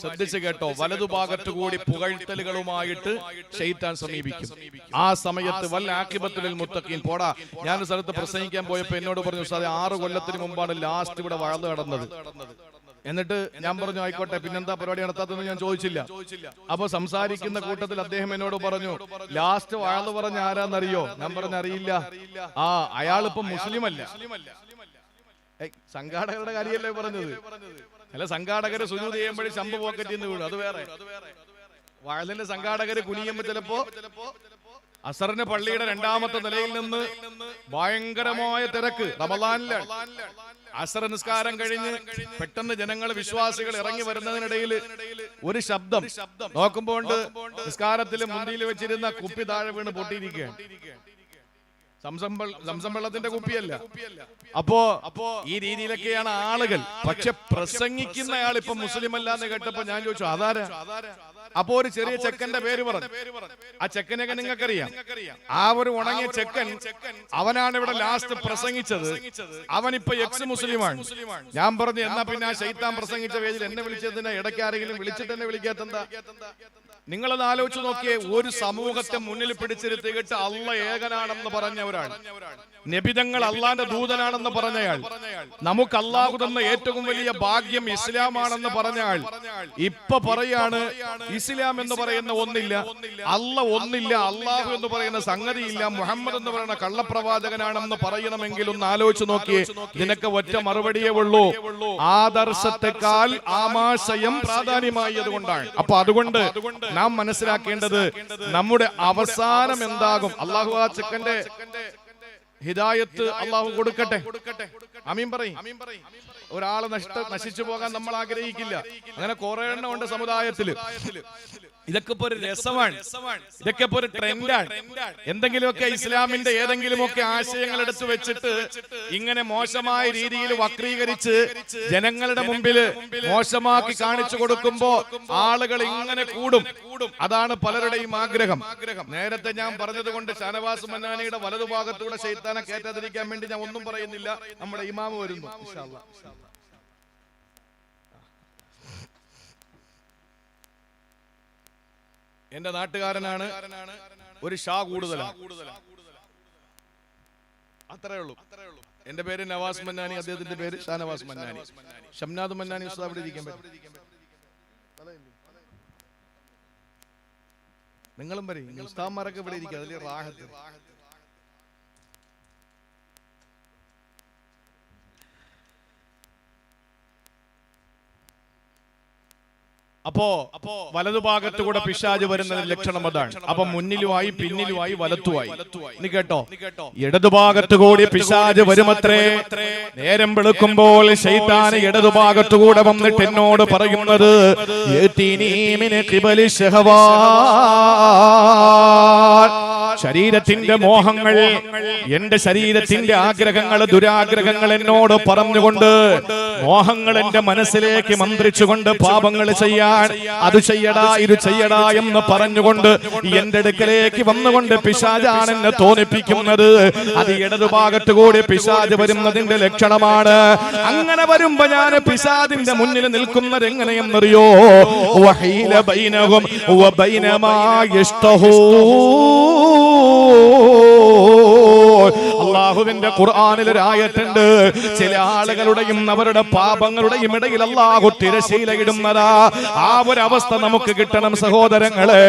ശ്രദ്ധിച്ചു കേട്ടോ, വലതുഭാഗത്തു കൂടി പുകഴ്ത്തലുകളുമായിട്ട് ശൈത്താൻ സമീപിക്കും. ആ സമയത്ത് വൽ ആഖിബത്തുൽ മുത്തഖീൻ. പോടാ, ഞാനൊരു സ്ഥലത്ത് പ്രസംഗിക്കാൻ പോയപ്പോ എന്നോട് പറഞ്ഞു, ഉസ്താദേ 6 കൊല്ലത്തിന് മുമ്പാണ് ലാസ്റ്റ് ഇവിടെ വഴന്ന് നടന്നത്. എന്നിട്ട് ഞാൻ പറഞ്ഞു ആയിക്കോട്ടെ, പിന്നെന്താ പരിപാടി നടത്താത്തെന്ന് ഞാൻ ചോദിച്ചില്ല. അപ്പൊ സംസാരിക്കുന്ന കൂട്ടത്തിൽ അദ്ദേഹം എന്നോട് പറഞ്ഞു, ലാസ്റ്റ് വഴന്ന് പറഞ്ഞ ആരാന്നറിയോ? ഞാൻ പറഞ്ഞു അറിയില്ല. അയാളിപ്പം മുസ്ലിം അല്ല. സംഘാടകരുടെ കാര്യമല്ലേ പറഞ്ഞത്? അല്ല, സംഘാടകര് സുജൂദ് ചെയ്യുമ്പോഴേ ശമ്പ് പോക്കറ്റിൽ നിന്ന് വീണു, അത് വേറെ. വയലിന്റെ സംഘാടകര് കുനിയുമ്പോ ചിലപ്പോ അസറിന്റെ പള്ളിയുടെ 2ാമത്തെ നിലയിൽ നിന്ന് ഭയങ്കരമായ തിരക്ക്. റമളാനിലാണ്. അസർ നിസ്കാരം കഴിഞ്ഞ് പെട്ടെന്ന് ജനങ്ങൾ, വിശ്വാസികൾ ഇറങ്ങി വരുന്നതിനിടയിൽ ഒരു ശബ്ദം നോക്കുമ്പോൾ നിസ്കാരത്തിൽ മുന്തിയിൽ വെച്ചിരുന്ന കുപ്പി താഴെ വീണ് പൊട്ടിയിരിക്കുകയാണ്. സംസം വെള്ളത്തിന്റെ കുപ്പിയല്ല. അപ്പോ ഈ രീതിയിലൊക്കെയാണ് ആളുകൾ. പക്ഷെ പ്രസംഗിക്കുന്നയാൾ ഇപ്പൊ മുസ്ലിം അല്ല എന്ന് കേട്ടപ്പോ ഞാൻ ചോദിച്ചു അതാരാ? അപ്പോ ഒരു ചെറിയ ചെക്കന്റെ പേര് പറഞ്ഞു. ആ ചെക്കനെയൊക്കെ നിങ്ങൾക്കറിയാം. ആ ഒരു ഉണങ്ങിയ ചെക്കൻ, അവനാണ് ഇവിടെ ലാസ്റ്റ് പ്രസംഗിച്ചത്. അവനിപ്പോ എക്സ് മുസ്ലിമാണ്. ഞാൻ പറഞ്ഞു എന്നാ പിന്നെ ആ ശൈത്താൻ പ്രസംഗിച്ച പേജിൽ എന്നെ വിളിച്ചതിന് ഇടയ്ക്ക് ആരെങ്കിലും വിളിച്ചിട്ട് എന്നെ വിളിക്കാത്തെന്താ? നിങ്ങളത് ആലോചിച്ച് നോക്കിയേ. ഒരു സമൂഹത്തെ മുന്നിൽ പിടിച്ചിരുത്തിയിട്ട് അള്ള ഏകനാണെന്ന് പറഞ്ഞവരാണ്. നബിതങ്ങൾ അള്ളാന്റെ ദൂതനാണെന്ന് പറഞ്ഞയാൾ. നമുക്ക് അള്ളാഹു തന്ന ഏറ്റവും വലിയ ഭാഗ്യം ഇസ്ലാമാണെന്ന് പറഞ്ഞയാൾ ഇപ്പൊ പറയാണ് ഇസ്ലാം എന്ന് പറയുന്ന ഒന്നില്ല, അള്ള ഒന്നില്ല, അള്ളാഹു എന്ന് പറയുന്ന സംഗതിയില്ല, മുഹമ്മദ് എന്ന് പറയുന്ന കള്ളപ്രവാചകനാണെന്ന് പറയണമെങ്കിൽ ഒന്ന് ആലോചിച്ച് നോക്കിയേ. നിനക്ക് ഒറ്റ മറുപടിയേ ഉള്ളൂ, ആദർശത്തെക്കാൾ ആമാശയം പ്രാധാന്യമായത് കൊണ്ടാണ്. അപ്പൊ അതുകൊണ്ട് നാം മനസ്സിലാക്കേണ്ടത് നമ്മുടെ അവസാനം എന്താകും. അള്ളാഹു ആ ചെക്കന്റെ ഹിദായത്ത് അള്ളാഹു കൊടുക്കട്ടെ. ആമീൻ പറയും. ഒരാള് നശിച്ചു പോകാൻ നമ്മൾ ആഗ്രഹിക്കില്ല. അങ്ങനെ കുറെ എണ്ണം ഉണ്ട് സമുദായത്തില്. ഇതൊക്കെ ഇപ്പൊ ഒരു രസമാണ്, ഇതൊക്കെ ഇപ്പൊ ഒരു ട്രെൻഡാണ്. എന്തെങ്കിലുമൊക്കെ ഇസ്ലാമിന്റെ ഏതെങ്കിലുമൊക്കെ ആശയങ്ങൾ എടുത്തു വെച്ചിട്ട് ഇങ്ങനെ മോശമായ രീതിയിൽ വക്രീകരിച്ച് ജനങ്ങളുടെ മുമ്പിൽ മോശമാക്കി കാണിച്ചു കൊടുക്കുമ്പോ ആളുകൾ ഇങ്ങനെ കൂടും. അതാണ് പലരുടെയും ആഗ്രഹം. നേരത്തെ ഞാൻ പറഞ്ഞത് കൊണ്ട് ഷാനവാസ് മന്നാനിയുടെ വലതുഭാഗത്തൂടെ ശൈത്താനെ കേറ്റാതിരിക്കാൻ വേണ്ടി ഞാൻ ഒന്നും പറയുന്നില്ല. നമ്മുടെ ഇമാമ് വരുന്നു. ഇൻഷാ അല്ലാഹ്. എന്റെ നാട്ടുകാരനാണ്, ഒരു ഷാ കൂടുതലാണ്, അത്രേ ഉള്ളൂ. എന്റെ പേര് നവാസ് മന്നാനി, അദ്ദേഹത്തിന്റെ പേര് ഷാനവാസ് മന്നാനി. ഷംനാദ് മന്നാനി ഉസ്താദ് അവിടെ ഇരിക്കാൻ പറ്റും. നിങ്ങളും പറയും, ഉസ്താദ്മാരൊക്കെ ഇവിടെ ഇരിക്കുക, അതിൽ റാഹത്ത്. അപ്പോ വലതുഭാഗത്തുകൂടെ പിശാച് വരുന്നതിന് ലക്ഷണം അതാണ്. അപ്പൊ മുന്നിലുമായി പിന്നിലുമായി വലത്തുമായി. നീ കേട്ടോ, ഇടതുഭാഗത്തുകൂടി പിശാച് വരുമത്രേ. നേരം വെളുക്കുമ്പോൾ ശൈത്താൻ ഇടതുഭാഗത്തുകൂടെ വന്നിട്ട് എന്നോട് പറയുന്നത്, ശരീരത്തിന്റെ മോഹങ്ങൾ, എന്റെ ശരീരത്തിന്റെ ആഗ്രഹങ്ങൾ, ദുരാഗ്രഹങ്ങൾ എന്നോട് പറഞ്ഞുകൊണ്ട്, മോഹങ്ങൾ എന്റെ മനസ്സിലേക്ക് മന്ത്രിച്ചുകൊണ്ട് പാപങ്ങൾ ചെയ്യാൻ, അത് ചെയ്യടാ ഇത് ചെയ്യടാ എന്ന് പറഞ്ഞുകൊണ്ട് എന്റെ അടുക്കലേക്ക് വന്നുകൊണ്ട് പിശാചാണ് എന്നെ തോന്നിപ്പിക്കുന്നത്. അത് ഇടതുഭാഗത്ത് കൂടി പിശാച് വരുന്നതിന്റെ ലക്ഷണമാണ്. അങ്ങനെ വരുമ്പോ ഞാൻ പിശാചിന്റെ മുന്നിൽ നിൽക്കുന്നത് എങ്ങനെയെന്നറിയോ? വഹീല ബൈനഹും വബൈന മാ യഷ്തഹൂ. അല്ലാഹുവിന്റെ ഖുർആനിൽ ഒരു ആയത്തുണ്ട്, ചില ആളുകളുടെയും അവരുടെ പാപങ്ങളുടെയും ഇടയിൽ അല്ലാഹു തിരശീല ഇടുന്നതാ. ആ ഒരു അവസ്ഥ നമുക്ക് കിട്ടണം സഹോദരങ്ങളെ.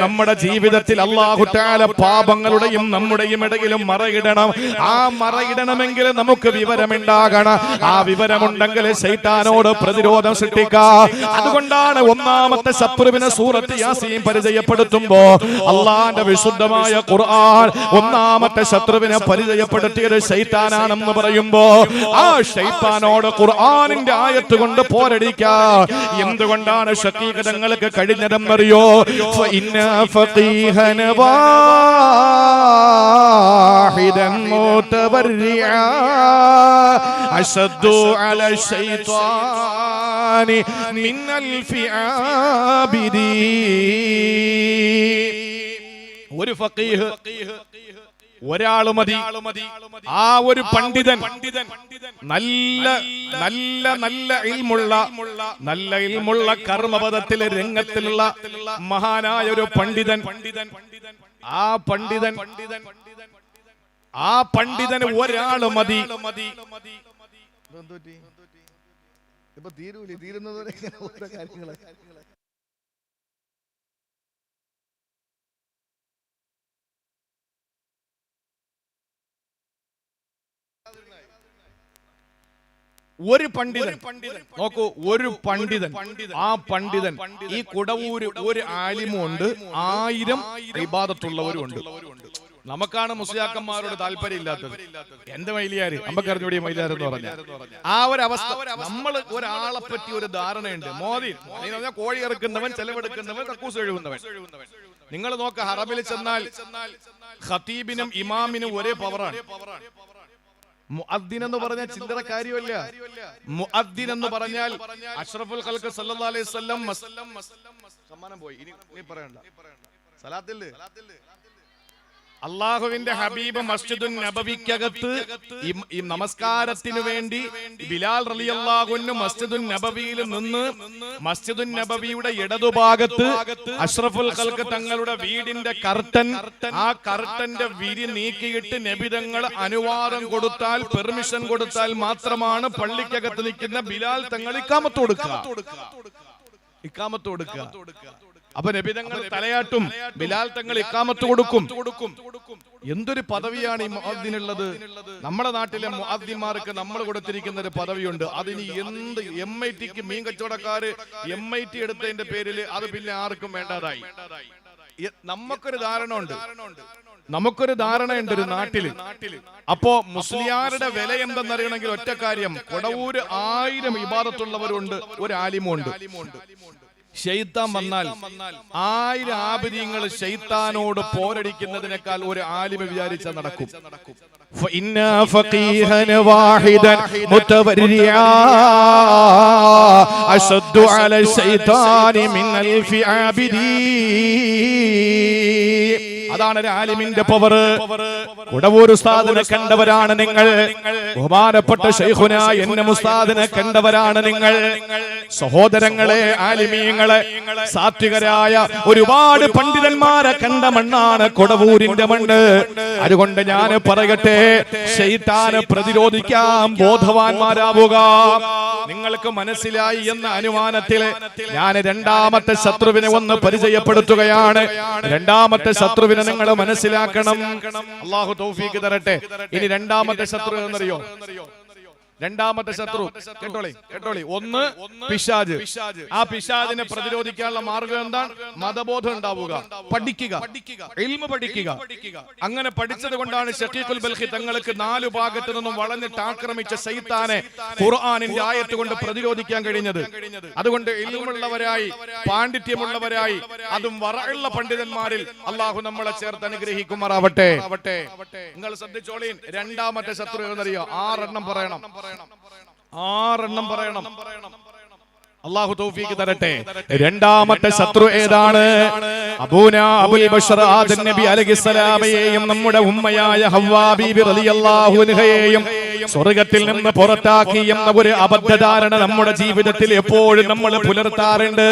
നമ്മുടെ ജീവിതത്തിൽ അല്ലാഹു തആല പാപങ്ങളുടെയും നമ്മുടെയും ഇടയിലും മറയിടണം. ആ മറയിടണമെങ്കിൽ നമുക്ക് വിവരമുണ്ടാകണം. ആ വിവരമുണ്ടെങ്കിൽ ശൈത്താനോട് പ്രതിരോധം സൃഷ്ടിക്കാം. അതുകൊണ്ടാണ് ഒന്നാമത്തെ ശത്രുവിനെ സൂറത്ത് യാസീൻ പരിചയപ്പെടുത്തുമ്പോ അല്ലാഹുവിന്റെ വിശുദ്ധമായ ഖുർആൻ ഒന്നാമത്തെ ശത്രുവിനെ പരിചയപ്പെടുത്തിയത് ശൈത്താനാണെന്ന് പറയുമ്പോ ആ ശൈത്താനോട് ഖുർആനിന്റെ ആയത്ത് കൊണ്ട് പോരടിക്കാം. എന്തുകൊണ്ടാണ് ശഖീഖതങ്ങൾക്ക് കഴിഞ്ഞതെന്നറിയോ? ഫഇന്ന ഫഖീഹന വാഹിദൻ മുതബർരിഅ അശദ്ദു അല ശൈത്വാനി മിനൽ ഫിആബിദി. ഒരു ഫഖീഹ് ഒരാള് മതി. ആ ഒരു പണ്ഡിതൻ നല്ല നല്ല നല്ല ഇൽമുള്ള കർമ്മപദത്തിലെ രംഗത്തിലുള്ള മഹാനായ ഒരു പണ്ഡിതൻ. ആ പണ്ഡിതന് ഒരാള് മതി. ഇപ്പൊ തീരുന്നവരെ കാര്യങ്ങളെ ഒരു പണ്ഡിതൻ നോക്കൂ, ഒരു പണ്ഡിതൻ. ആ പണ്ഡിതൻ ഈ കുടവൂര് ഒരു ആലിമുണ്ട്, 1000 ഇബാദത്തുള്ളവരും ഉണ്ട്. നമുക്കാണ് മുസ്ലിയാക്കന്മാരോട് താല്പര്യം ഇല്ലാത്തത്. എന്റെ മൈലിയാര് അമ്പക്കറിഞ്ഞൂടിയ മൈലിയാർ എന്ന് പറഞ്ഞ ആ ഒരു അവസ്ഥ. നമ്മൾ ഒരാളെ പറ്റി ഒരു ധാരണയുണ്ട്. മോദി കോഴി ഇറക്കുന്നവൻ, ചെലവെടുക്കുന്നവൻ, കക്കൂസ് എഴുതുന്നവൻ. നിങ്ങൾ നോക്ക, ഹറമിൽ ചെന്നാൽ ഖതീബിനും ഇമാമിനും ഒരേ പവറാണ്. മുഅദ്ദിൻ എന്ന് പറഞ്ഞാൽ ചില്ലറ കാര്യമല്ല. മുഅദ്ദിൻ എന്ന് പറഞ്ഞാൽ അഷ്റഫുൽ ഖൽഖ് സല്ലല്ലാഹു അലൈഹി വസല്ലം സമ്മാനം പോയി, ഇനി പറയണ്ട. സലാത്തില്ലേ അള്ളാഹുവിന്റെ ഹബീബ് മസ്ജിദുൻ നബവിക്കകത്ത് ഈ നമസ്കാരത്തിനു വേണ്ടി ബിലാൽ റളിയല്ലാഹു അൻഹു മസ്ജിദുൻ നബവിയിൽ നിന്ന് മസ്ജിദുൻ നബവിയുടെ ഇടതുഭാഗത്ത് അഷ്റഫുൽ ഖൽഖ് തങ്ങളുടെ വീടിന്റെ കർട്ടൻ, ആ കർട്ടന്റെ വിരി നീക്കിയിട്ട് നബി തങ്ങൾ അനുവാദം കൊടുത്താൽ, പെർമിഷൻ കൊടുത്താൽ മാത്രമാണ് പള്ളിക്കകത്ത് നിൽക്കുന്ന ബിലാൽ തങ്ങൾ ഇഖാമത്ത് കൊടുക്കുക. അപ്പൊ നബിതങ്ങൾ തലയാട്ടും, ബിലാൽ തങ്ങൾ ഇഖാമത്ത് കൊടുക്കും. എന്തൊരു പദവിയാണ് ഈ മുഅദ്ദിനുള്ളത്. നമ്മുടെ നാട്ടിലെ മുഅദ്ദിന്മാർക്ക് നമ്മൾ കൊടുത്തിരിക്കുന്ന ഒരു പദവിയുണ്ട്. അതിന് എന്ത് MITക്ക് മീൻ കച്ചവടക്കാര് MIT എടുത്തതിന്റെ പേരിൽ അത് പിന്നെ ആർക്കും വേണ്ടതായി. നമുക്കൊരു ധാരണയുണ്ട് ഒരു നാട്ടില്. അപ്പോ മുസ്ലിയാരുടെ വില എന്തെന്നറിയണമെങ്കിൽ ഒറ്റ കാര്യം, കൊടവൂര് 1000 ഇബാദത്തുള്ളവരുണ്ട്, ഒരു ആലിമുണ്ട്. ശൈത്താൻ വന്നാൽ 1000 ആബിദീങ്ങൾ ശൈത്താനോട് പോരടിക്കുന്നതിനേക്കാൾ ഒരു ആലിമ വിചാരിച്ച നടക്കും. فإنا فقيها واحدا متورعا أشد على الشيطان من 1000 عابدين. അതാണ് ഒരു ആലിമിന്റെ പവർ. കുടവൂർ ഉസ്താദിനെ കണ്ടവരാണ് നിങ്ങൾ. ബഹുമാനപ്പെട്ട ശൈഖുന എന്ന ഉസ്താദിനെ കണ്ടവരാണ് നിങ്ങൾ. സഹോദരങ്ങളെ, ആലിമീങ്ങളെ, സാത്വികരായ ഒരുപാട് പണ്ഡിതന്മാരെ കണ്ട മണ്ണാണ് കൊടവൂരിന്റെ മണ്ണ്. അതുകൊണ്ട് ഞാൻ പറയട്ടെ, ശൈത്താനെ പ്രതിരോധിക്കാൻ ബോധവാന്മാരാവുക. നിങ്ങൾക്ക് മനസ്സിലായി എന്ന അനുമാനത്തില് ഞാൻ രണ്ടാമത്തെ ശത്രുവിനെ ഒന്ന് പരിചയപ്പെടുത്തുകയാണ്. രണ്ടാമത്തെ ശത്രുവിനെ നിങ്ങൾ മനസ്സിലാക്കണം. അല്ലാഹു തൗഫീഖ് തരട്ടെ. ഇനി രണ്ടാമത്തെ ശത്രു എന്നറിയോ? രണ്ടാമത്തെ ശത്രു കേട്ടോളി, ഒന്ന് പിശാച്. ആ പിശാചിനെ പ്രതിരോധിക്കാനുള്ള മാർഗം എന്താണ്? മതബോധം ഉണ്ടാവുക, പഠിക്കുക, ഇൽമു പഠിക്കുക. അങ്ങനെ പഠിച്ചത് കൊണ്ടാണ് ശഖീഖുൽ ബൽഖി തങ്ങൾക്ക് 4 ഭാഗത്തു നിന്നും വളഞ്ഞിട്ട് ആക്രമിച്ച ശൈത്താനെ ഖുർആനിന്റെ ആയത്ത് കൊണ്ട് പ്രതിരോധിക്കാൻ കഴിഞ്ഞത്. അതുകൊണ്ട് ഇൽമുള്ളവരായി, പാണ്ഡിത്യമുള്ളവരായി, അതും വറഉള്ള പണ്ഡിതന്മാരിൽ അള്ളാഹു നമ്മളെ ചേർത്ത് അനുഗ്രഹിക്കുമാറാവട്ടെ. നിങ്ങൾ ശ്രദ്ധിച്ചോളീൻ. രണ്ടാമത്തെ ശത്രു എന്നറിയോ? 6 എണ്ണം പറയണം. 6 എണ്ണം പറയണം. അല്ലാഹു തൗഫീഖ് തരട്ടെ. രണ്ടാമത്തെ ശത്രു ഏതാണ്? അബൂനാ അബുൽ ബഷർ ആദം നബി അലൈഹിസ്സലാമയെയും നമ്മുടെ ഉമ്മയായ ഹവ്വാ ബീബി റളിയല്ലാഹു അൻഹയെയും സ്വർഗ്ഗത്തിൽ നിന്ന് പുറത്താക്കി എന്ന ഒരു അബദ്ധധാരണ നമ്മുടെ ജീവിതത്തിൽ എപ്പോഴും നമ്മൾ പുലർത്താറുണ്ട്.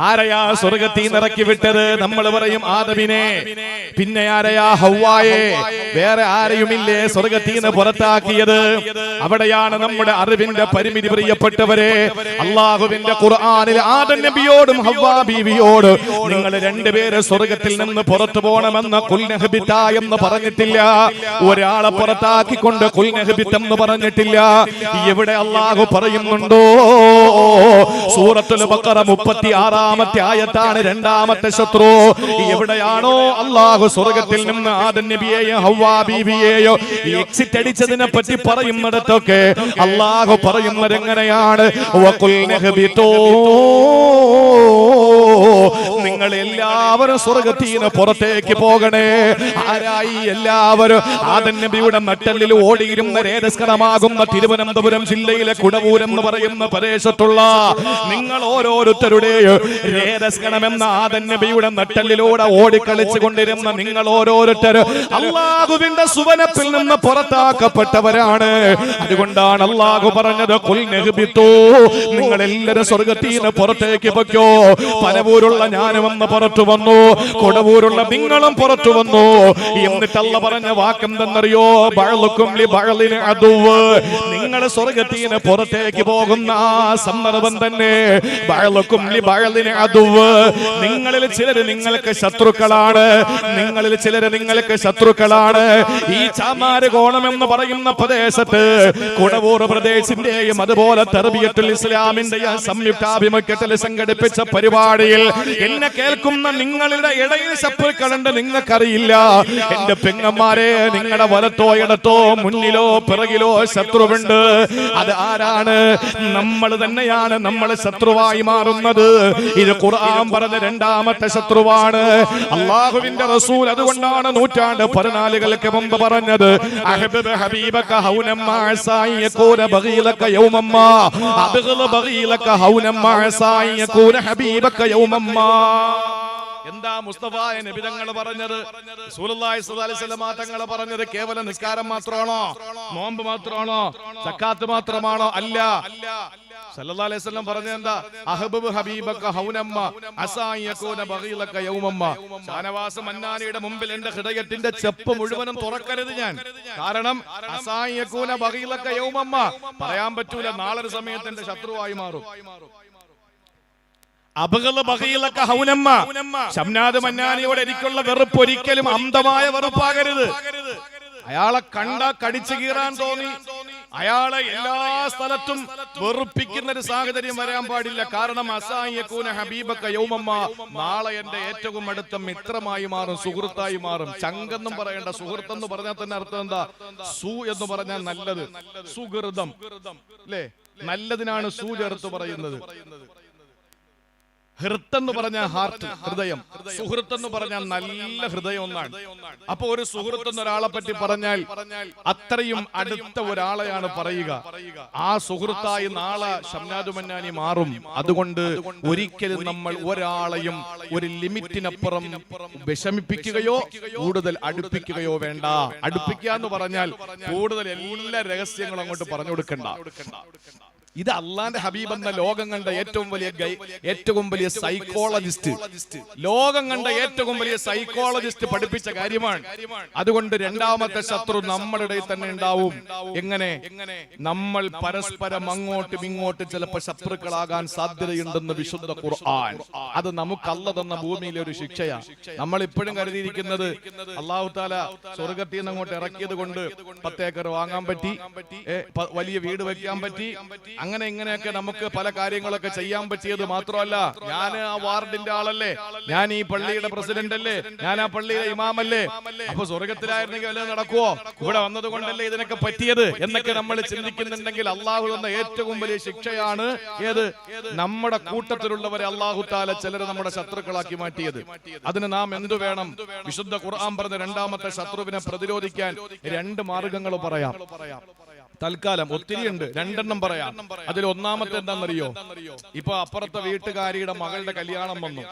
ആരെയാ സ്വർഗ്ഗത്തിൽ നിന്ന് ഇറക്കി വിട്ടത്? നമ്മൾ പറയും ആദമിനെ. പിന്നെ ആരെയാ? ഹവ്വായെ. വേറെ ആരെയുമില്ലേ സ്വർഗ്ഗത്തിൽ നിന്ന് പുറത്താക്കിയത്? അവിടെയാണ് നമ്മുടെ അറിവിന്റെ പരിമിതി. പ്രിയപ്പെട്ടവരെ, അല്ലാഹുവിന്റെ ഖുർആനിൽ ആദം നബിയോടും ഹവ്വാ ബീവിയോട് നിങ്ങൾ രണ്ടുപേരെ സ്വർഗ്ഗത്തിൽ നിന്ന് പുറത്തു പോകണമെന്ന് ഖുൽ നഹ്ബിത എന്ന് പറഞ്ഞിട്ടില്ല. ഒരാളെ പുറത്താക്കിക്കൊണ്ട് ഖുൽ നഹ്ബിത എന്ന് പറഞ്ഞിട്ടില്ല. ഇവിടെ അല്ലാഹു പറയുന്നുണ്ടോ? സൂറത്തുൽ ബഖറ 36-ാമത്തെ ആയത്താണ് രണ്ടാമത്തെ ശത്രു. എവിടെയാണോ അല്ലാഹു സ്വർഗ്ഗത്തിൽ നിന്ന് ആദം നബിയെയോ ഹവ്വാ ബീവിയെയോ എക്സിറ്റ് അടിച്ചതിനെ പറ്റി പറയുന്നിടത്തൊക്കെ അല്ലാഹു പറയുന്നത് എങ്ങനെയാണ്? വഖുൽ നഹ്ബിതൂ, നിങ്ങൾ എല്ലാവരും എല്ലാവരും സ്വർഗ്ഗത്തിന് പുറത്തേക്ക് പോകണേ. ആരായി എല്ലാവരും? ആദം നബിയുടെ നട്ടെല്ലിൽ ഓടിയിരുന്ന രേതസ്കരമാകുന്ന തിരുവനന്തപുരം ജില്ലയിലെ കുടവൂർ എന്ന് പറയുന്ന പ്രദേശത്തുള്ള നിങ്ങൾ ഓരോരുത്തരുടെയും രേതസ്കണമെന്ന ആദം നബിയുടെ നട്ടെല്ലിലൂടെ ഓടിക്കളിച്ചു കൊണ്ടിരുന്ന നിങ്ങൾ ഓരോരുത്തരും അല്ലാഹുവിന്റെ സുവനത്തിൽ നിന്ന് പുറത്താക്കപ്പെട്ടവരാണ്. അതുകൊണ്ടാണ് അല്ലാഹു പറഞ്ഞത് ഖുൽ നഹ്ബിതു, നിങ്ങൾ എല്ലാവരും സ്വർഗ്ഗത്തിന് പുറത്തേക്ക് പൊയ്ക്കോ. പനവൂരുള്ള ഞാനും ഒന്ന് പുറത്തു വന്നു, കൊടവൂരുള്ള നിങ്ങളും പുറത്തു വന്നു. എന്നിട്ട് അല്ലാഹു പറഞ്ഞ വാക്കെന്തെന്നറിയോ? ബഅലുക്കും ലി ബഅലിൻ അദുവ്. നിങ്ങൾ സ്വർഗ്ഗത്തിന് പുറത്തേക്ക് പോകുന്ന ആ സന്ദർഭം തന്നെ ബഅലുക്കും ലി ബഅലിൻ അദുവ്. നിങ്ങളിൽ ചിലർ നിങ്ങൾക്ക് ശത്രുക്കളാണ്, നിങ്ങളിൽ ചിലർ നിങ്ങൾക്ക് ശത്രുക്കളാണ്. ഈ ചാമാരകോണം എന്ന് പറയുന്ന പ്രദേശത്ത് കുടവൂർ പ്രദേശിന്റെയും അതുപോലെ തർബിയത്തുൽ ഇസ്ലാമിന്റെ സംയുക്താഭിമുഖ്യത്തിൽ സംഘടിപ്പിച്ച പരിപാടിയിൽ എന്നെ കേൾക്കുന്ന നിങ്ങളുടെ ഇടയിൽ ശത്രുക്കളുണ്ട്, നിങ്ങൾക്കറിയില്ല. എന്റെ പെങ്ങന്മാരെ, നിങ്ങളുടെ വലത്തോ ഇടത്തോ മുന്നിലോ പിറകിലോ ശത്രുവുണ്ട്. അത് ആരാണ്? നമ്മൾ തന്നെയാണ് നമ്മൾ ശത്രുവായി മാറുന്നത്. ഇത് ഖുർആൻ പറഞ്ഞ രണ്ടാമത്തെ ശത്രുവാണ് അല്ലാഹുവിന്റെ റസൂൽ. അതുകൊണ്ടാണ് 14 മുമ്പ് പറഞ്ഞത് അഹ്ബബ ഹബീബക ഹൗനമ്മ അസായി യകൂന ബഗീലക യൗമമ്മ അബ്ഗല ബഗീലക ഹൗനമ്മ അസായി യകൂന ഹബീബക യൗമമ്മ. എന്താ മുസ്തഫായ നബി തങ്ങൾ പറഞ്ഞത്? റസൂലുള്ളാഹി സ്വല്ലല്ലാഹി അലൈഹി വസല്ലം തങ്ങൾ പറഞ്ഞത് കേവലം നിസ്കാരം മാത്രമാണോ? നോമ്പ് മാത്രമാണോ? സക്കാത്ത് മാത്രമാണോ? അല്ല. സല്ലല്ലാഹു അലൈഹി വസല്ലം പറഞ്ഞത് എന്താ? അഹ്ബബ ഹബീബക ഹൗനമ്മ അസായി യകൂന ബഗീലക യൗമമ്മ. ഷാനവാസ് മന്നാനിയുടെ മുമ്പിൽ എന്റെ ഹൃദയത്തിന്റെ ചെപ്പ് മുഴുവനും തുറക്കരുത് ഞാൻ. കാരണം അസായി യകൂന ബഗീലക യൗമമ്മ പറയാൻ പറ്റൂല, നാളൊരു സമയത്ത് എന്റെ ശത്രുവായി മാറും. ഷംനാദ് മന്നാനിയോട് എനിക്കുള്ള വെറുപ്പ് ഒരിക്കലും അന്ധമായ വെറുപ്പാകരുത്. അയാളെ കണ്ട കടിച്ചു കീറാൻ തോന്നി, അയാളെ എല്ലാ സ്ഥലത്തും വെറുപ്പിക്കുന്ന ഒരു സാഹചര്യം വരാൻ പാടില്ല. കാരണം അസായിയകൂന ഹബീബക യൗമമ്മ, നാളെ എന്റെ ഏറ്റവും അടുത്ത മിത്രമായി മാറും, സുഹൃത്തായി മാറും. ചങ്കെന്നും പറയേണ്ട, സുഹൃത്തെന്ന് പറഞ്ഞാൽ തന്നെ അർത്ഥം എന്താ? സു എന്ന് പറഞ്ഞാൽ നല്ലത്, സുഹൃതം അല്ലേ? നല്ലതിനാണ് സു ചേർത്ത് പറയുന്നത്. ഹൃത്തെന്ന് പറഞ്ഞാൽ ഹാർട്ട്, ഹൃദയം. സുഹൃത്തെന്ന് പറഞ്ഞാൽ നല്ല ഹൃദയം ഒന്നാണ്. അപ്പൊ ഒരു സുഹൃത്തെന്ന് ഒരാളെ പറ്റി പറഞ്ഞാൽ അത്രയും അടുത്ത ഒരാളെയാണ് പറയുക. ആ സുഹൃത്തായി നാളെ ഷംനാദ് മന്നാനി മാറും. അതുകൊണ്ട് ഒരിക്കലും നമ്മൾ ഒരാളെയും ഒരു ലിമിറ്റിനപ്പുറം വിഷമിപ്പിക്കുകയോ കൂടുതൽ അടുപ്പിക്കുകയോ വേണ്ട. അടുപ്പിക്കുക എന്ന് പറഞ്ഞാൽ കൂടുതൽ എല്ലാ രഹസ്യങ്ങളും അങ്ങോട്ട് പറഞ്ഞു കൊടുക്കണ്ട. ഇത് അള്ളാന്റെ ഹബീബ് എന്ന ലോകം കണ്ട ഏറ്റവും വലിയ സൈക്കോളജിസ്റ്റ്, ലോകം കണ്ട ഏറ്റവും വലിയ സൈക്കോളജിസ്റ്റ് പഠിപ്പിച്ച കാര്യമാണ്. അതുകൊണ്ട് രണ്ടാമത്തെ ശത്രു നമ്മുടെ ഇടയിൽ തന്നെ ഉണ്ടാവും. എങ്ങനെ? നമ്മൾ പരസ്പരം അങ്ങോട്ടും ഇങ്ങോട്ടും ചിലപ്പോൾ ശത്രുക്കളാകാൻ സാധ്യതയുണ്ടെന്ന് വിശുദ്ധ ഖുർആൻ. അത് നമുക്ക് അല്ലാഹു തന്ന ഭൂമിയിലെ ഒരു ശിക്ഷയാണ്. നമ്മൾ ഇപ്പോഴും കരുതിയിരിക്കുന്നത് അല്ലാഹു തആല സ്വർഗ്ഗത്തിൽ നിന്ന് അങ്ങോട്ട് ഇറക്കിയത് കൊണ്ട് 10 ഏക്കർ വാങ്ങാൻ പറ്റി, വലിയ വീട് വെക്കാൻ പറ്റി, അങ്ങനെ ഇങ്ങനെയൊക്കെ നമുക്ക് പല കാര്യങ്ങളൊക്കെ ചെയ്യാൻ പറ്റിയത് മാത്രമല്ല, ഞാൻ ആ വാർഡിന്റെ ആളല്ലേ, ഞാൻ ഈ പള്ളിയുടെ പ്രസിഡന്റ് അല്ലേ, ഞാൻ ആ പള്ളിയുടെ ഇമാമല്ലേ, അപ്പൊ സ്വർഗത്തിലായിരുന്നെങ്കിൽ വല്ലതും നടക്കുവോ? ഇവിടെ വന്നത് കൊണ്ടല്ലേ ഇതിനൊക്കെ പറ്റിയത് എന്നൊക്കെ നമ്മൾ ചിന്തിക്കുന്നുണ്ടെങ്കിൽ അള്ളാഹു തന്ന ഏറ്റവും വലിയ ശിക്ഷയാണ് ഏത്? നമ്മുടെ കൂട്ടത്തിലുള്ളവരെ അള്ളാഹു താല ചിലരെ നമ്മുടെ ശത്രുക്കളാക്കി മാറ്റിയത്. അതിന് നാം എന്തു വേണം? വിശുദ്ധ ഖുർആൻ പറഞ്ഞ രണ്ടാമത്തെ ശത്രുവിനെ പ്രതിരോധിക്കാൻ 2 മാർഗങ്ങൾ പറയാം. തൽക്കാലം ഒത്തിരിയുണ്ട്, 2 പറയാം. അതിൽ ഒന്നാമത്തെ എന്താണെന്നറിയോ? ഇപ്പൊ അപ്പുറത്തെ വീട്ടുകാരിയുടെ മകളുടെ കല്യാണം വന്നു.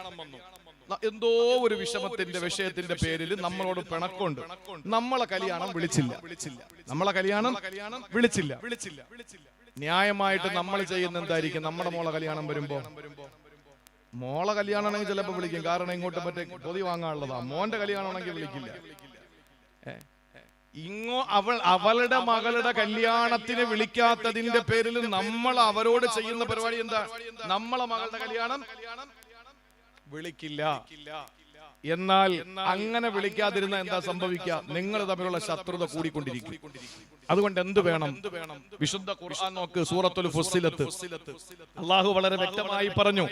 എന്തോ ഒരു വിഷയത്തിന്റെ പേരിൽ നമ്മളോട് പിണക്കുണ്ട്. നമ്മളെ കല്യാണം വിളിച്ചില്ല. ന്യായമായിട്ട് നമ്മൾ ചെയ്യുന്ന എന്തായിരിക്കും? നമ്മുടെ മോളെ കല്യാണം വരുമ്പോ, മോളെ കല്യാണമാണെങ്കിൽ ചിലപ്പോൾ വിളിക്കും, കാരണം ഇങ്ങോട്ട് മറ്റേ പൊതി വാങ്ങാനുള്ളതാ. മോന്റെ കല്യാണമാണെങ്കിൽ വിളിക്കില്ല. അവളുടെ മകളുടെ കല്യാണത്തിന് വിളിക്കാത്തതിന്റെ പേരിൽ നമ്മൾ അവരോട് ചെയ്യുന്ന പരിപാടി എന്താ? നമ്മളെ മകളുടെ കല്യാണം വിളിക്കില്ല. എന്നാൽ അങ്ങനെ വിളിക്കാതിരുന്ന എന്താ സംഭവിക്കുക? നിങ്ങൾ തമ്മിലുള്ള ശത്രുത കൂടിക്കൊണ്ടിരിക്കും. അതുകൊണ്ട് എന്ത് വേണം? വിശുദ്ധ ഖുർആൻ നോക്ക്, സൂറത്തുൽ ഫുസ്സിലത്ത് അല്ലാഹു വളരെ വ്യക്തമായി പറഞ്ഞു,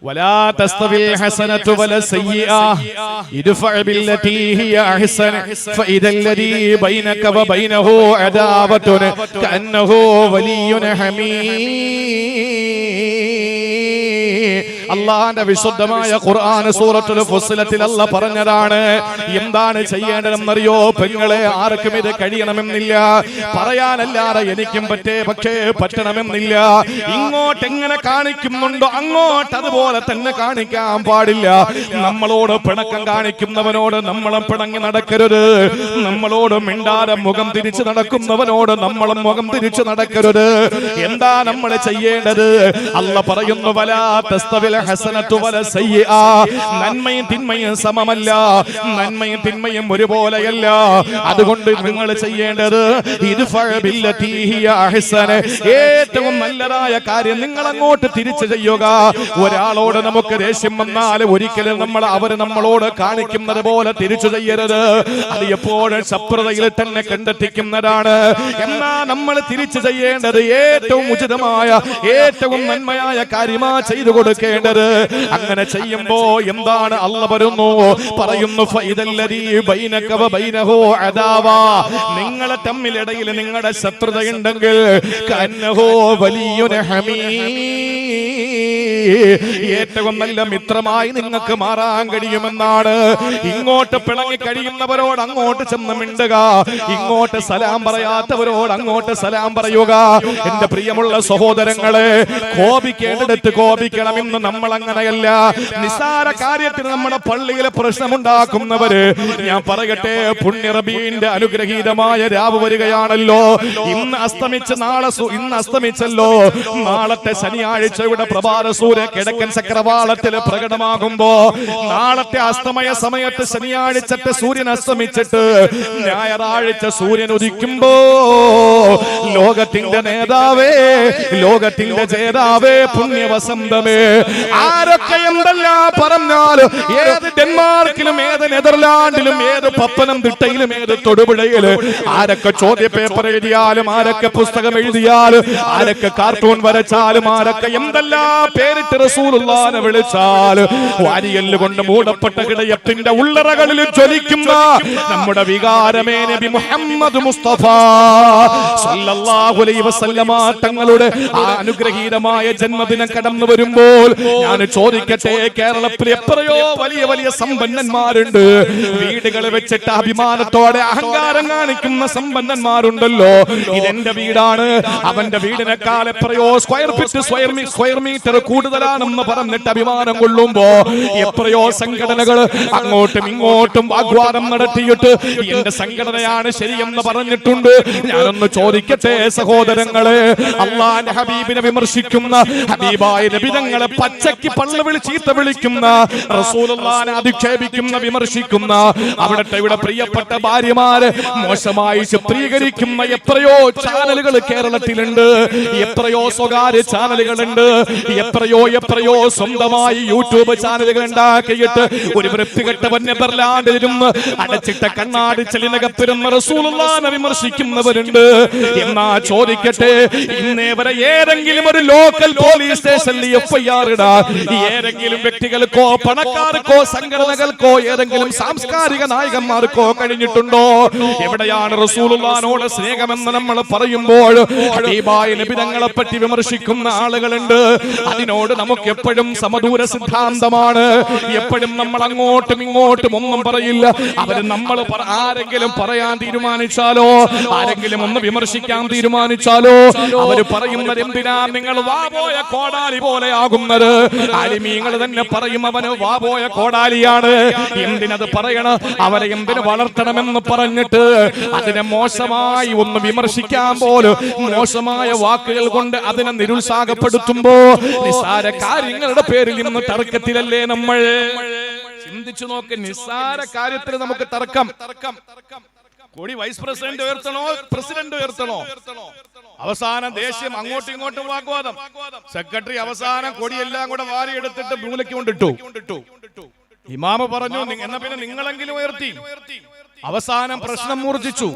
വലാ തസ്തവിൽ ഹസനതു വല സയ്യിആ ഇദ്ഫഅ ബില്ലതി ഹിയ അഹ്സൻ ഫഇദല്ലദീ ബൈനക വബൈനഹു അദാവത്തുൻ കഅന്നഹു വലിയ്യുൻ ഹമീം. അള്ളാന്റെ വിശുദ്ധമായ ഖുർആൻ സൂറത്തുൽ ഫുസ്സിലത്തിൽ അല്ലാഹ് പറഞ്ഞതാണ്. എന്താണ് ചെയ്യേണ്ടതെന്നറിയോ? പെങ്ങളെ, ആർക്കും ഇത് കഴിയണമെന്നില്ല, പറയാനല്ലാതെ എനിക്കും പക്ഷേ പറ്റണമെന്നില്ല. ഇങ്ങോട്ട് എങ്ങനെ കാണിക്കുന്നുണ്ടോ അങ്ങോട്ട് അതുപോലെ തന്നെ കാണിക്കാൻ പാടില്ല. നമ്മളോട് പിണക്കം കാണിക്കുന്നവനോട് നമ്മളും പിണങ്ങി നടക്കരുത്. നമ്മളോട് മിണ്ടാതെ മുഖം തിരിച്ചു നടക്കുന്നവനോട് നമ്മളും മുഖം തിരിച്ചു നടക്കരുത്. എന്താ നമ്മൾ ചെയ്യേണ്ടത്? അല്ലാഹ് പറയുന്നു, വലാ തസ്തവിൽ ഹസനതു വല സയ്യിആ. നന്മയും തിന്മയും സമമല്ല, നന്മയും തിന്മയും ഒരുപോലെയല്ല. അതുകൊണ്ട് നിങ്ങൾ ചെയ്യേണ്ടത് ഇദ്ഫഅ ബില്ലതി ഹിയ അഹ്സന. ഏറ്റവും നല്ലതായ കാര്യം നിങ്ങൾ അങ്ങോട്ട് തിരിച്ചു ചെയ്യുക. ഒരാളോട് നമുക്ക് ദേഷ്യം വന്നാൽ ഒരിക്കലും അവർ നമ്മളോട് കാണിക്കുന്നത് പോലെ തിരിച്ചു ചെയ്യരുത്. അത് എപ്പോഴും ശത്രുതയിൽ തന്നെ കണ്ടെത്തിക്കുന്നതാണ്. എന്നാ നമ്മൾ തിരിച്ചു ചെയ്യേണ്ടത് ഏറ്റവും ഉചിതമായ ഏറ്റവും നന്മയായ കാര്യമാ ചെയ്തു കൊടുക്കേണ്ടത്. അങ്ങനെ ചെയ്യുമ്പോ എന്താണ് അല്ലാഹ് പറയുന്നു, ഫൈദല്ലദീ ബൈനക വ ബൈനഹു അദാവാ. നിങ്ങളെ തമ്മിലിടയിൽ നിങ്ങളുടെ ശത്രുതയുണ്ടെങ്കിൽ കന്നഹു വലിയുൻ ഹമീം, ഏറ്റവും നല്ല മിത്രമായി നിങ്ങൾക്ക് മാറാൻ കഴിയുമെന്നാണ്. ഇങ്ങോട്ട് പിണങ്ങി കഴിയുന്നവരോട് അങ്ങോട്ട് ചെന്ന് മിണ്ടുക, ഇങ്ങോട്ട് സലാം പറയാത്തവരോട് അങ്ങോട്ട് സലാം പറയുക. എന്റെ പ്രിയമുള്ള സഹോദരങ്ങളെ, കോപിക്കേണ്ടടുത്ത് കോപിക്കണമെന്ന് നമ്മൾ അങ്ങനെയല്ല. നിസ്സാര കാര്യത്തിന് നമ്മുടെ പള്ളിയിലെ പ്രശ്നമുണ്ടാക്കുന്നവര്, ഞാൻ പറയട്ടെ, പുണ്യ റബീന്റെ അനുഗ്രഹീതമായ രാവ് വരികയാണല്ലോ. ഇന്ന് അസ്തമിച്ചല്ലോ. നാളത്തെ ശനിയാഴ്ചയുടെ പ്രഭാത സൂര്യ കിഴക്കൻ ചക്രവാളത്തിൽ പ്രകടമാകുമ്പോ നാളത്തെ അസ്തമയ സമയത്ത് ശനിയാഴ്ചത്തെ സൂര്യൻ അസ്തമിച്ചിട്ട് ഞായറാഴ്ച സൂര്യൻ ഉദിക്കുമ്പോ ലോകത്തിന്റെ നേതാവേ, ലോകത്തിന്റെ ജേതാവേ, പുണ്യവസന്തമേ, ആരൊക്കെ എന്തെല്ലാം പറഞ്ഞാലും, ഏത് ഡെൻമാർക്കിലും ഏത് നെതർലാൻഡിലും ഏത് പത്തനംതിട്ടയിലും ഏത് തൊടുപുഴയിലും ആരൊക്കെ ചോദ്യ പേപ്പർ എഴുതിയാലും, ആരൊക്കെ പുസ്തകം എഴുതിയാലും, ആരൊക്കെ കാർട്ടൂൺ വരച്ചാലും, ആരൊക്കെ എന്തെല്ലാം പേരിട്ട് റസൂലുള്ളാഹിനെ വിളിച്ചാൽ, വാരിയല്ല് കൊണ്ട് മൂടപ്പെട്ട ഹൃദയത്തിന്റെ ഉള്ളറകളിൽ ജ്വലിക്കുന്ന നമ്മുടെ വികാരമേ നബി മുഹമ്മദ് മുസ്തഫ സല്ലല്ലാഹു അലൈഹി വസല്ലമ തങ്ങളുടെ ആ അനുഗ്രഹീതമായ ജന്മദിനം കടന്നു വരുമ്പോൾ ഞാൻ ചോദിക്കട്ടെ, കേരളത്തിൽ എത്രയോ വലിയ വലിയ സമ്പന്നന്മാരുണ്ട്. വീടുകൾ വെച്ചിട്ട് അഭിമാനത്തോടെ അഹങ്കാരം കാണിക്കുന്ന സമ്പന്നന്മാരുണ്ടല്ലോ. ഇതെന്റെ വീടാണ്, അവന്റെ വീടിനേക്കാൾ എത്രയോ സ്ക്വയർ മീറ്റർ കൂടുതലാണെന്ന് പറഞ്ഞിട്ട് അഭിമാനം കൊള്ളുമ്പോ എത്രയോ സംഘടനകൾ അങ്ങോട്ടും ഇങ്ങോട്ടും വാഗ്വാദം നടത്തിയിട്ട് എന്റെ സംഘടനയാണ് ശരിയെന്ന് പറഞ്ഞിട്ടുണ്ട്. ഞാനൊന്ന് ചോദിക്കട്ടെ സഹോദരങ്ങളെ, അള്ളാന്റെ ഹബീബിനെ വിമർശിക്കുന്ന, ഹബീബായ നബി തങ്ങളെ പച്ചയ്ക്ക് പള്ളവിളി ചീത്ത വിളിക്കുന്ന, റസൂലുള്ളാഹിനെ അധിക്ഷേപിക്കുന്ന, വിമർശിക്കുന്ന, അവിടുത്തെ ഇവിടെ പ്രിയപ്പെട്ട ഭാര്യമാരെ മോശമായി ചിത്രീകരിക്കുന്ന എത്രയോ ചാനലുകൾ കേരളത്തിലുണ്ട്, എത്രയോ സ്വകാര്യ ചാനലുകളുണ്ട്, എത്രയോ സ്വന്തമായി യൂട്യൂബ് ചാനലുകൾ ഉണ്ടാക്കിയിട്ട് ഒരു വൃത്തികെട്ടവൻ നെതർലാൻഡിലിരുന്ന് അടച്ചിട്ട കണ്ണാടി ചെലിനകത്തിരുന്ന റസൂലുള്ളാഹിനെ വിമർശിക്കുന്നവരുണ്ട്. എന്നാ ചോദിക്കട്ടെ, ഇന്നേ വരെ ഏതെങ്കിലും ഒരു ലോക്കൽ പോലീസ് സ്റ്റേഷനിൽ FIR ഇടാൻ ഏതെങ്കിലും വ്യക്തികൾക്കോ പണക്കാർക്കോ സംഘടനകൾക്കോ ഏതെങ്കിലും സാംസ്കാരിക നായകന്മാർക്കോ കഴിഞ്ഞിട്ടുണ്ടോ? എവിടെയാണ് റസൂലുള്ളാഹിനോട് സ്നേഹമെന്ന് നമ്മൾ പറയുമ്പോൾ ഹബീബായ നബി തങ്ങളെ പറ്റി വിമർശിക്കുന്ന ആളുകളുണ്ട്. അതിനോട് നമുക്ക് എപ്പോഴും സമദൂര സിദ്ധാന്തമാണ്. എപ്പോഴും നമ്മൾ അങ്ങോട്ടും ഇങ്ങോട്ടും ഒന്നും പറയില്ല. അവര് നമ്മൾ ആരെങ്കിലും പറയാൻ തീരുമാനിച്ചാലോ, ആരെങ്കിലും ഒന്ന് വിമർശിക്കാൻ തീരുമാനിച്ചാലോ, അവര് പറയുന്നത് എന്തിനാ നിങ്ങൾ വാപോയ കോടാലി പോലെ ആകുന്നത്? ആലിമീങ്ങൾ തന്നെ പറയും അവന് വാപോയ കോടാലിയാണ്. എന്തിനത് പറയണം? അവരെ എന്തിനു വളർത്തണമെന്ന് പറഞ്ഞിട്ട് അതിനെ മോശമായി ഒന്ന് വിമർശിക്കാൻ പോലും മോശമായ വാക്കുകൾ കൊണ്ട് അതിനെ നിരുത്സാഹപ്പെടുത്തുമ്പോ നിസ്സാര കാര്യങ്ങളുടെ പേരിൽ ഇന്ന് തർക്കത്തിലല്ലേ നമ്മൾ? ചിന്തിച്ചു നോക്ക്, നിസ്സാര കാര്യത്തിൽ നമുക്ക് തർക്കം. കൊടി വൈസ് പ്രസിഡന്റ് ഉയർത്തണോ, പ്രസിഡന്റ് ഉയർത്തണോ? അവസാനം ദേഷ്യം, അങ്ങോട്ടും ഇങ്ങോട്ടും വാഗ്വാദം. സെക്രട്ടറി അവസാനം കൊടിയെല്ലാം കൂടെ വാരി എടുത്തിട്ട് മൂലയ്ക്ക് കൊണ്ടിട്ടു. ഇമാമ പറഞ്ഞു, എന്നാ പിന്നെ നിങ്ങളെങ്കിലും ഉയർത്തി. അവസാനം പ്രശ്നം മൂർജിച്ചു.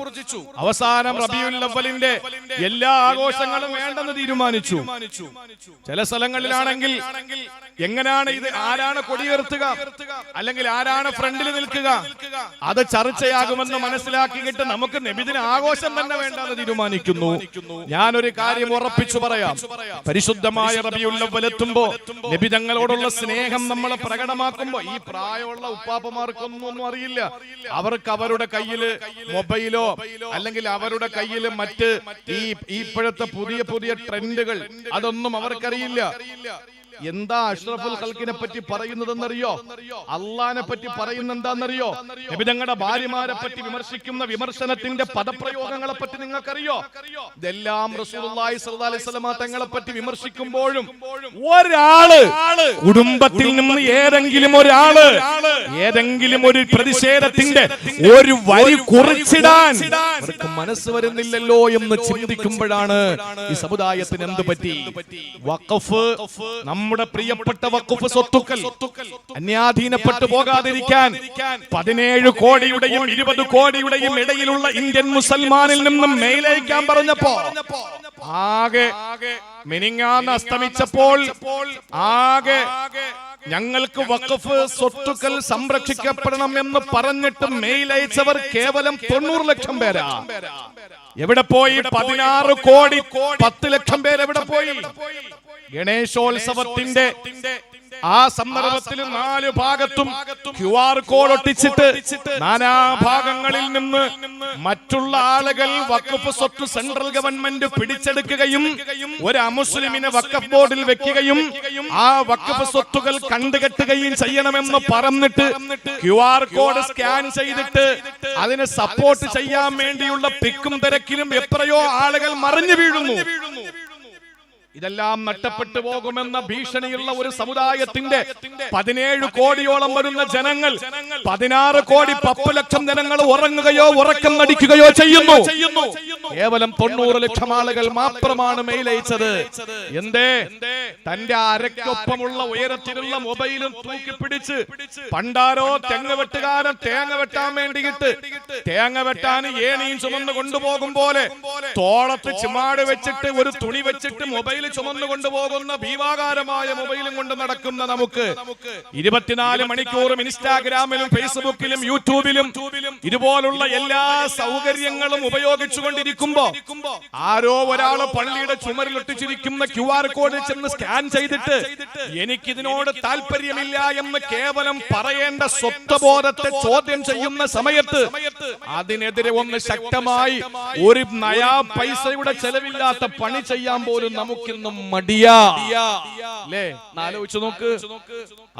അവസാനം റബീഉൽ അവ്വലിന്റെ എല്ലാ ആഘോഷങ്ങളും വേണ്ടെന്ന് തീരുമാനിച്ചു. ചില സ്ഥലങ്ങളിലാണെങ്കിൽ എങ്ങനെയാണ് ഇത്, ആരാണ് കൊടിയുയർത്തുക, അല്ലെങ്കിൽ ആരാണ് ഫ്രണ്ടിൽ നിൽക്കുക, അത് ചർച്ചയാകുമെന്ന് മനസ്സിലാക്കിയിട്ട് നമുക്ക് നബിദിന ആഘോഷം തന്നെ വേണ്ടെന്ന് തീരുമാനിക്കുന്നു. ഞാനൊരു കാര്യം ഉറപ്പിച്ചു പറയാം, പരിശുദ്ധമായ റബീഉൽ അവ്വൽ എത്തുമ്പോ നബി തങ്ങളോടുള്ള സ്നേഹം നമ്മൾ പ്രകടമാക്കുമ്പോ ഈ പ്രായമുള്ള ഉപ്പാപ്പമാർക്കൊന്നും അറിയില്ല. അവർക്ക് അവരുടെ കയ്യില് മൊബൈലോ അല്ലെങ്കിൽ അവരുടെ കയ്യില് മറ്റ് ഇപ്പോഴത്തെ പുതിയ പുതിയ ട്രെൻഡുകൾ അതൊന്നും അവർക്കറിയില്ല. എന്താ അഷ്റഫുൽ ഖൽഖിനെ പറ്റി പറയുന്നതെന്നറിയോ? അള്ളാനെ പറ്റി പറയുന്ന എന്താണെന്നറിയോ? നബി തങ്ങളുടെ ഭാര്യമാരെ പറ്റി വിമർശിക്കുന്ന വിമർശനത്തിന്റെ പദപ്രയോഗങ്ങളെ പറ്റി നിങ്ങൾക്കറിയോ? ഇതെല്ലാം റസൂലുള്ളാഹി സ്വല്ലല്ലാഹു അലൈഹി വസല്ലമ തങ്ങളെ പറ്റി വിമർശിക്കുമ്പോഴും ഒരാള് കുടുംബത്തിൽ നിന്ന് ഏതെങ്കിലും ഒരാള് ഏതെങ്കിലും ഒരു പ്രതിഷേധത്തിന്റെ ഒരു വരി കുറിച്ചിടാൻ അവർക്ക് മനസ്സ് വരുന്നില്ലല്ലോ എന്ന് ചിന്തിക്കുമ്പോഴാണ് ഈ സമുദായത്തിന് എന്ത് പറ്റി? വഖഫ്, നമ്മുടെ പ്രിയപ്പെട്ട വഖഫ് സ്വത്തുക്കൾ അന്യാധീനപ്പെട്ടു പോകാതിരിക്കാൻ 17 കോടിയുടെയും 20 കോടിയുടെയും ഇടയിലുള്ള ഇന്ത്യൻ മുസൽമാനിൽ നിന്നും മെയിലയക്കാൻ പറഞ്ഞപ്പോ ആകെ മിനിങ്ങാന്ന് അസ്തമിച്ചപ്പോൾ ആകെ ഞങ്ങൾക്ക് വഖഫ് സ്വത്തുക്കൾ സംരക്ഷിക്കപ്പെടണം എന്ന് പറഞ്ഞിട്ട് മെയിൽ അയച്ചവർ കേവലം 90 ലക്ഷം പേരാ. എവിടെ പോയി 16 കോടി 10 ലക്ഷം പേര് എവിടെ പോയി? ഗണേശോത്സവത്തിന്റെ ആ സന്ദർഭത്തിൽ 4 ഭാഗത്തും QR കോഡ് ഒട്ടിച്ചിട്ട് നാനാഭാഗങ്ങളിൽ നിന്ന് മറ്റുള്ള ആളുകൾ വഖഫ് സ്വത്ത് സെൻട്രൽ ഗവൺമെന്റ് പിടിച്ചെടുക്കുകയും ഒരു അമുസ്ലിമിനെ വഖഫ് ബോർഡിൽ വെക്കുകയും ആ വഖഫ് സ്വത്തുകൾ കണ്ടുകെട്ടുകയും ചെയ്യണമെന്ന് പറഞ്ഞിട്ട് QR കോഡ് സ്കാൻ ചെയ്തിട്ട് അതിനെ സപ്പോർട്ട് ചെയ്യാൻ വേണ്ടിയുള്ള തിക്കും തിരക്കിലും എത്രയോ ആളുകൾ മറിഞ്ഞു വീഴുന്നു. ഇതെല്ലാം നഷ്ടപ്പെട്ടു പോകുമെന്ന ഭീഷണിയുള്ള ഒരു സമുദായത്തിന്റെ 17 കോടിയോളം വരുന്ന ജനങ്ങൾ, 16 കോടി 10 ലക്ഷം ജനങ്ങൾ ഉറങ്ങുകയോ ഉറക്കം നടിക്കുകയോ ചെയ്യുന്നു. കേവലം 90 ലക്ഷം ആളുകൾ മാത്രമാണ് മെയിൽ അയച്ചത്. എന്തേ? തന്റെ അരക്കൊപ്പമുള്ള ഉയരത്തിലുള്ള മൊബൈലും തൂക്കിപ്പിടിച്ച് പണ്ടാരോ തെങ്ങ് വെട്ടുകാരൻ തേങ്ങ വെട്ടാൻ വേണ്ടിയിട്ട് തേങ്ങ വെട്ടാൻ ഏണിയും ചുമന്ന് കൊണ്ടുപോകും പോലെ തോളത്ത് ചിമാട് വെച്ചിട്ട് ഒരു തുണി വെച്ചിട്ട് മൊബൈൽ ചുമന്നു കൊണ്ടുപോകുന്ന ഭീമാകാരമായ മൊബൈലും കൊണ്ട് നടക്കുന്ന നമുക്ക് 24 മണിക്കൂറും ഇൻസ്റ്റാഗ്രാമിലും ഫേസ്ബുക്കിലും യൂട്യൂബിലും ഇതുപോലുള്ള എല്ലാ സൗകര്യങ്ങളും ഉപയോഗിച്ചുകൊണ്ടിരിക്കുമ്പോ ആരോ ഒരാള് പള്ളിയുടെ ചുമരിൽ ഒട്ടിച്ചിരിക്കുന്ന QR കോഡ് ചെന്ന് സ്കാൻ ചെയ്തിട്ട് എനിക്കിതിനോട് താല്പര്യമില്ല എന്ന് കേവലം പറയേണ്ട സ്വത്വബോധത്തെ ചോദ്യം ചെയ്യുന്ന സമയത്ത് അതിനെതിരെ ഒന്ന് ശക്തമായി ഒരു നയാ പൈസയുടെ ചെലവില്ലാത്ത പണി ചെയ്യാൻ പോലും നമുക്ക് മടിയാ. ആലോചിച്ചു നോക്ക്.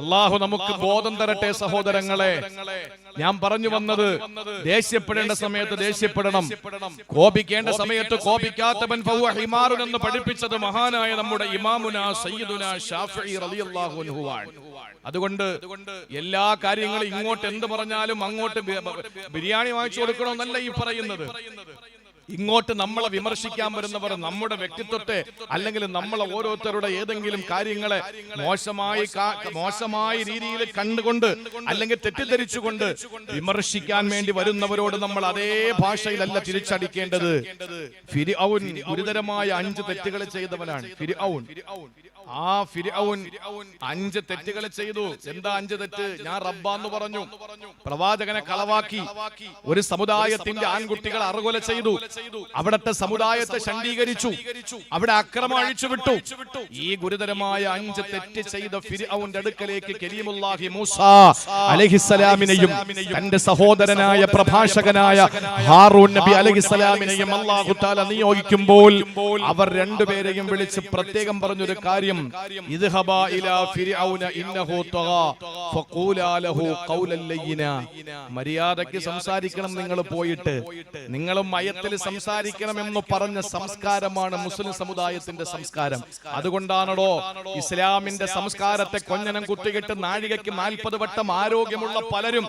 അള്ളാഹു നമുക്ക് ബോധം തരട്ടെ സഹോദരങ്ങളെ. ഞാൻ പറഞ്ഞു വന്നത്, ദേഷ്യപ്പെടേണ്ട സമയത്ത് ദേഷ്യപ്പെടണം, കോപിക്കേണ്ട സമയത്ത് കോപിക്കാത്തവൻ ഫഹുവ ഹിമാറുൻ എന്ന് പഠിപ്പിച്ചത് മഹാനായ നമ്മുടെ ഇമാമുന സയ്യിദുന ശാഫിഈ റളിയല്ലാഹു അൻഹു ആണ്. അതുകൊണ്ട് എല്ലാ കാര്യങ്ങളും ഇങ്ങോട്ട് എന്ത് പറഞ്ഞാലും അങ്ങോട്ട് ബിരിയാണി വാങ്ങിച്ചു കൊടുക്കണമെന്നല്ല ഈ പറയുന്നത്. ഇങ്ങോട്ട് നമ്മളെ വിമർശിക്കാൻ വരുന്നവർ നമ്മുടെ വ്യക്തിത്വത്തെ അല്ലെങ്കിൽ നമ്മളെ ഓരോരുത്തരുടെ ഏതെങ്കിലും കാര്യങ്ങളെ മോശമായ രീതിയിൽ കണ്ടുകൊണ്ട് അല്ലെങ്കിൽ തെറ്റിദ്ധരിച്ചുകൊണ്ട് വിമർശിക്കാൻ വേണ്ടി വരുന്നവരോട് നമ്മൾ അതേ ഭാഷയിലല്ല തിരിച്ചടിക്കേണ്ടത്. ഫിർഔൻ ഗുരുതരമായ 5 തെറ്റുകൾ ചെയ്തവനാണ്. ഫിർഔൻ ആ ഫിർഔൻ 5 തെറ്റുകൾ ചെയ്തു. എന്താ 5 തെറ്റ്? ഞാൻ റബ്ബാന്ന് പറഞ്ഞു, പ്രവാചകനെ കളവാക്കി, ഒരു സമുദായത്തിന്റെ ആൺകുട്ടികൾ അറുകൊല ചെയ്തു, അവിടത്തെ സമുദായത്തെ ശണ്ഡീകരിച്ചു, അവിടെ അക്രമം അഴിച്ചുവിട്ടു. ഈ ഗുരുതരമായ 5 തെറ്റ് ചെയ്ത ഫിർഔന്റെ അടുക്കലേക്ക് കലീമുല്ലാഹി മൂസ അലൈഹിസ്സലാമിനെയും തന്റെ സഹോദരനായ പ്രഭാഷകനായ ഹാറൂൻ നബി അലൈഹിസ്സലാമിനെയും അല്ലാഹു തആല നിയോഗിക്കുമ്പോൾ അവർ രണ്ടുപേരെയും വിളിച്ച് പ്രത്യേകം പറഞ്ഞൊരു കാര്യം, ഇദ്ഹബാ ഇലാ ഫിർഔന ഇന്നഹു തഗാ ഫഖൂലാ ലഹു ഖൗലൻ ലയ്യിന. മര്യാദയ്ക്ക് സംസാരിക്കണം, നിങ്ങൾ പോയിട്ട് നിങ്ങളും മയത്തിൽ സംസാരിക്കണമെന്ന് പറഞ്ഞ സംസ്കാരമാണ് മുസ്ലിം സമുദായത്തിന്റെ സംസ്കാരം. അതുകൊണ്ടാണോ ഇസ്ലാമിന്റെ സംസ്കാരത്തെ കൊഞ്ഞനം കുത്തിയിട്ട് നാഴികയ്ക്ക് 40 വട്ടം ആരോഗ്യമുള്ള പലരും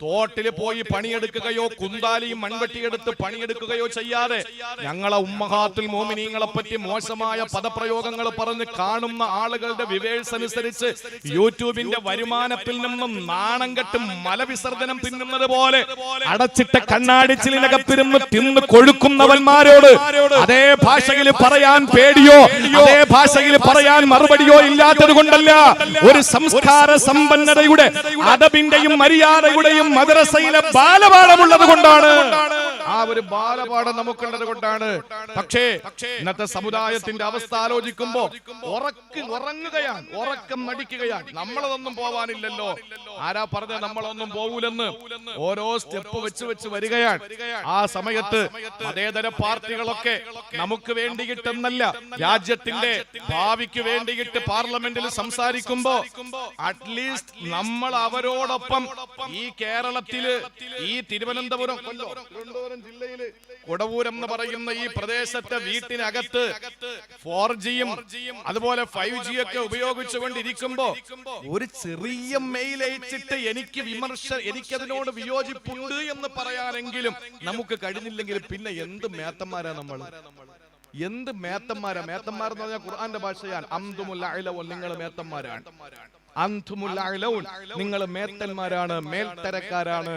തോട്ടിൽ പോയി പണിയെടുക്കുകയോ കുന്താലിയും മൺവെട്ടിയെടുത്ത് പണിയെടുക്കുകയോ ചെയ്യാതെ ഞങ്ങളെ ഉമ്മഹാത്തുൽ മോമിനീങ്ങളെ പറ്റി മോശമായ പദപ്രയോഗങ്ങൾ പറഞ്ഞ് കാണുന്ന കാണുന്ന ആളുകളുടെ വിവേഴ്സ് അനുസരിച്ച് യൂട്യൂബിന്റെ വരുമാനത്തിൽ നിന്നും നാണം കെട്ട് മലവിസർജനം തിന്നുന്നത് പോലെ അടച്ചിട്ട കണ്ണാടിച്ചിലിനകത്തിരുന്ന് തിന്ന് കൊഴുക്കുന്നവന്മാരോട് അതേ ഭാഷയിൽ പറയാൻ പേടിയോ അതേ ഭാഷയിൽ പറയാൻ മറുപടിയോ ഇല്ലാത്തത് കൊണ്ടല്ല, ഒരു സംസ്കാര സമ്പന്നതയുടെ അദബിന്റെയും മര്യാദയുടെയും മദ്രസയിലെ ബാലപാഠമുള്ളത് കൊണ്ടാണ്. ആ ഒരു ബാലപാഠം നമുക്കുള്ളത് കൊണ്ടാണ്. പക്ഷേ ഇന്നത്തെ സമുദായത്തിന്റെ അവസ്ഥ ആലോചിക്കുമ്പോ ഉറങ്ങുകയാണ്, ഉറക്കം നടിക്കുകയാണ്. നമ്മളതൊന്നും പോവാനില്ലല്ലോ. ആരാ പറഞ്ഞ നമ്മളൊന്നും പോവൂലെന്ന്? ഓരോ സ്റ്റെപ്പ് വെച്ച് വരികയാണ്. ആ സമയത്ത് മതേതര പാർട്ടികളൊക്കെ നമുക്ക് വേണ്ടിയിട്ടെന്നല്ല, രാജ്യത്തിന്റെ ഭാവിക്ക് വേണ്ടിയിട്ട് പാർലമെന്റിൽ സംസാരിക്കുമ്പോ അറ്റ്ലീസ്റ്റ് നമ്മൾ അവരോടൊപ്പം ഈ കേരളത്തില് ഈ തിരുവനന്തപുരം ജില്ലയില് കൊടവൂരം എന്ന് പറയുന്ന ഈ പ്രദേശത്തെ വീട്ടിനകത്ത് 4Gയും അതുപോലെ 5G ഒക്കെ ഉപയോഗിച്ചുകൊണ്ടിരിക്കുമ്പോ ഒരു ചെറിയ മെയിൽ അയച്ചിട്ട് എനിക്കതിനോട് വിയോജിപ്പുണ്ട് എന്ന് പറയാനെങ്കിലും നമുക്ക് കഴിഞ്ഞില്ലെങ്കിൽ പിന്നെ എന്ത് മേത്തന്മാരാ നമ്മൾ? എന്ത് മേത്തന്മാരാ? മേത്തന്മാരെന്ന് പറഞ്ഞാൽ ഖുർആന്റെ ഭാഷയാണ് അന്തുമുൽ അഅ്ലൗൻ, നിങ്ങൾ മേത്തന്മാരാണ്. അന്തുമുൽ അഅ്ലൗൻ, നിങ്ങൾ മേത്തന്മാരാണ്, മേൽത്തരക്കാരാണ്.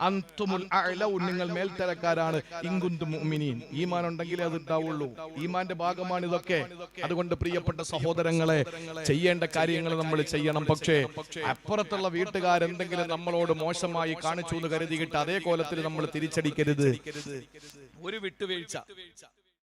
അന്തുമുൽ അഅ്ലൗൻ, നിങ്ങൾ മേൽത്തരക്കാരാണ്. ഇൻ കുന്തും മുഅ്മിനീൻ, ഈമാൻ ഉണ്ടെങ്കിലേ അത് ഉണ്ടാവുള്ളൂ. ഈമാന്റെ ഭാഗമാണ് ഇതൊക്കെ. അതുകൊണ്ട് പ്രിയപ്പെട്ട സഹോദരങ്ങളെ, ചെയ്യേണ്ട കാര്യങ്ങൾ നമ്മൾ ചെയ്യണം. പക്ഷേ അപ്പുറത്തുള്ള വീട്ടുകാരെന്തെങ്കിലും നമ്മളോട് മോശമായി കാണിച്ചു എന്ന് കരുതിയിട്ട് അതേ കോലത്തിൽ നമ്മൾ തിരിച്ചടിക്കരുത്. ഒരു വിട്ടുവീഴ്ച